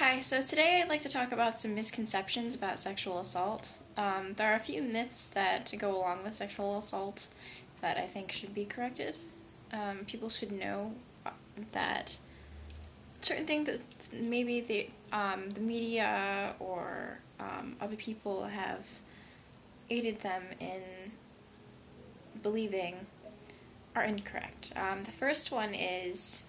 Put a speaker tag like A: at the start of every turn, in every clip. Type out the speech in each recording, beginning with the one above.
A: Hi, so today I'd like to talk about some misconceptions about sexual assault. There are a few myths that go along with sexual assault that I think should be corrected. People should know that certain things that maybe the media or other people have aided them in believing are incorrect. The first one is,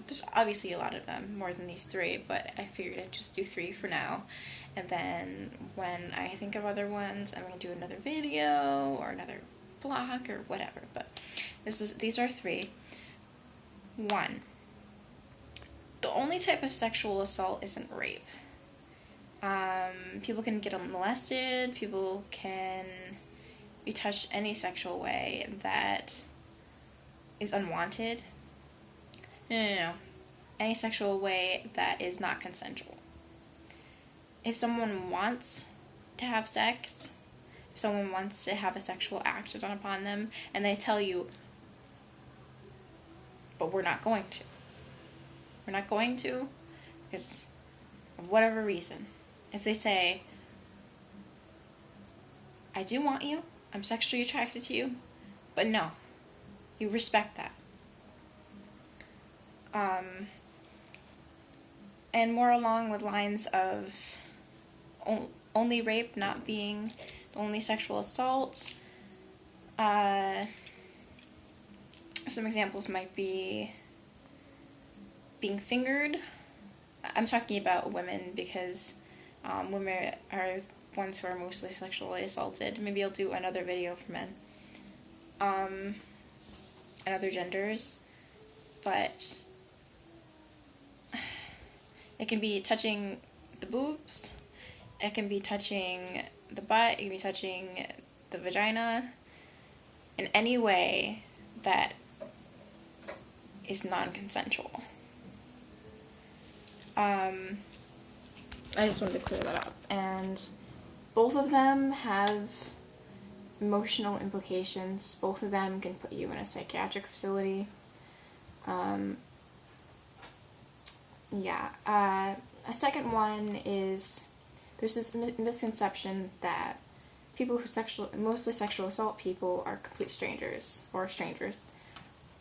A: there's obviously a lot of them, more than these three, but I figured I'd just do three for now. And then when I think of other ones, I'm going to do another video or another blog or whatever. But these are three. 1. The only type of sexual assault isn't rape. People can get molested, people can be touched any sexual way that is unwanted. No. Any sexual way that is not consensual. If someone wants to have sex, if someone wants to have a sexual act done upon them, and they tell you, but we're not going to. We're not going to because of whatever reason. If they say, I do want you, I'm sexually attracted to you, but no, you respect that. And more along the lines of only rape not being the only sexual assault. Some examples might be being fingered. I'm talking about women because women are ones who are mostly sexually assaulted. Maybe I'll do another video for men. And other genders. But it can be touching the boobs, it can be touching the butt, it can be touching the vagina, in any way that is non-consensual. I just wanted to clear that up. And both of them have emotional implications. Both of them can put you in a psychiatric facility. A second one is there's this misconception that people who mostly sexual assault people are complete strangers or strangers.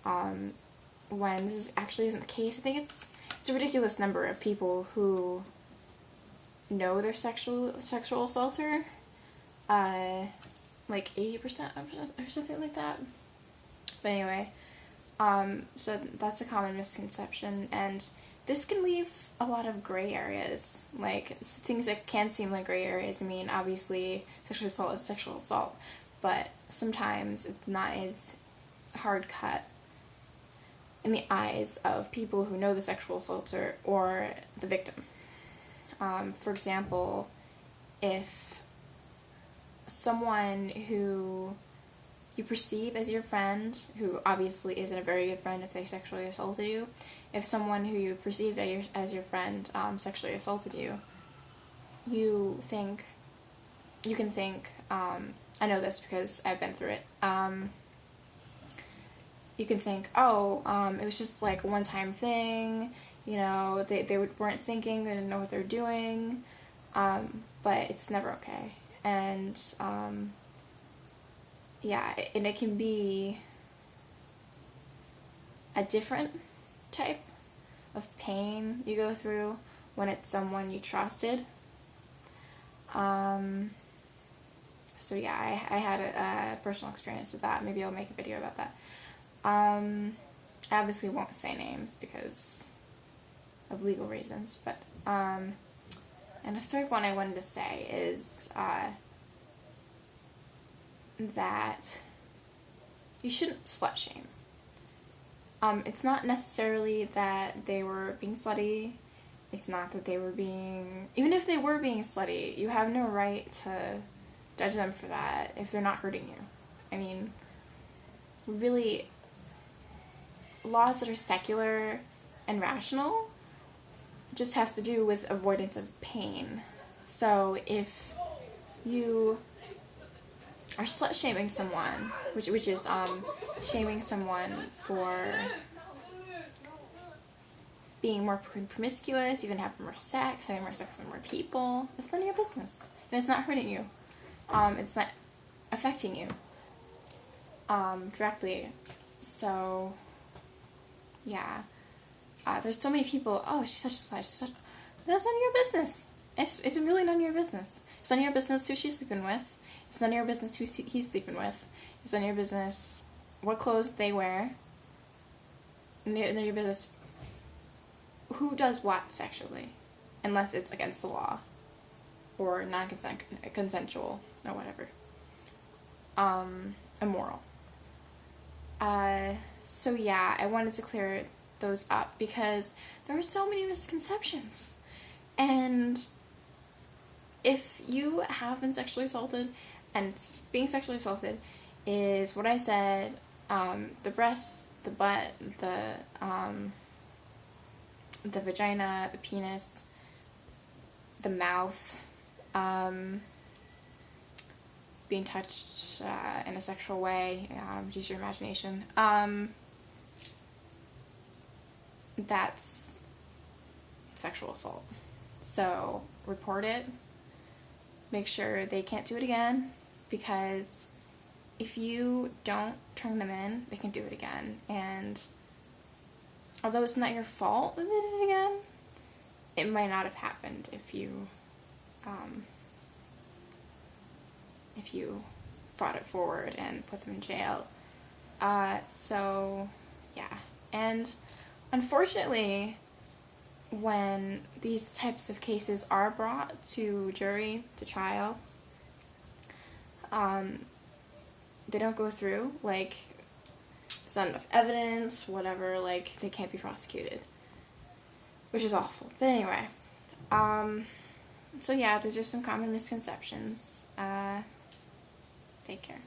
A: When this actually isn't the case. I think it's a ridiculous number of people who know their sexual assaulter, like 80% or something like that. But anyway, so that's a common misconception, and this can leave a lot of gray areas, like things that can seem like gray areas. I mean, obviously, sexual assault is sexual assault, but sometimes it's not as hard cut in the eyes of people who know the sexual assaulter or the victim. For example, if someone who you perceive as your friend, who obviously isn't a very good friend if they sexually assaulted you, if someone who you perceived as your friend sexually assaulted you, you can think, I know this because I've been through it, you can think, it was just like a one-time thing, they weren't thinking, they didn't know what they were doing, but it's never okay. And, and it can be a different type of pain you go through when it's someone you trusted. So yeah, I had a personal experience with that. Maybe I'll make a video about that. I obviously won't say names because of legal reasons, but, and the third one I wanted to say is, that you shouldn't slut shame. It's not necessarily that they were being slutty, it's not that they were even if they were being slutty, you have no right to judge them for that if they're not hurting you. I mean, really, laws that are secular and rational just have to do with avoidance of pain. So if you are slut-shaming someone, which is shaming someone for being more promiscuous, even having more sex with more people. It's none of your business. And it's not hurting you. It's not affecting you directly. So, yeah. There's so many people, oh, she's such a slut, that's none of your business. It's really none of your business. It's none of your business who she's sleeping with. It's none of your business who he's sleeping with. It's none of your business what clothes they wear. None of your business who does what sexually. Unless it's against the law. Or non-consensual. Or whatever. Immoral. So yeah, I wanted to clear those up because there are so many misconceptions. And if you have been sexually assaulted, and being sexually assaulted is what I said, the breast, the butt, the vagina, the penis, the mouth, being touched in a sexual way, use your imagination, that's sexual assault. So, report it. Make sure they can't do it again, because if you don't turn them in, they can do it again. And although it's not your fault that they did it again, it might not have happened if you brought it forward and put them in jail. So, yeah. And unfortunately, when these types of cases are brought to jury, to trial, they don't go through, like, there's not enough evidence, whatever, like, they can't be prosecuted, which is awful. But anyway, so yeah, those are some common misconceptions. Take care.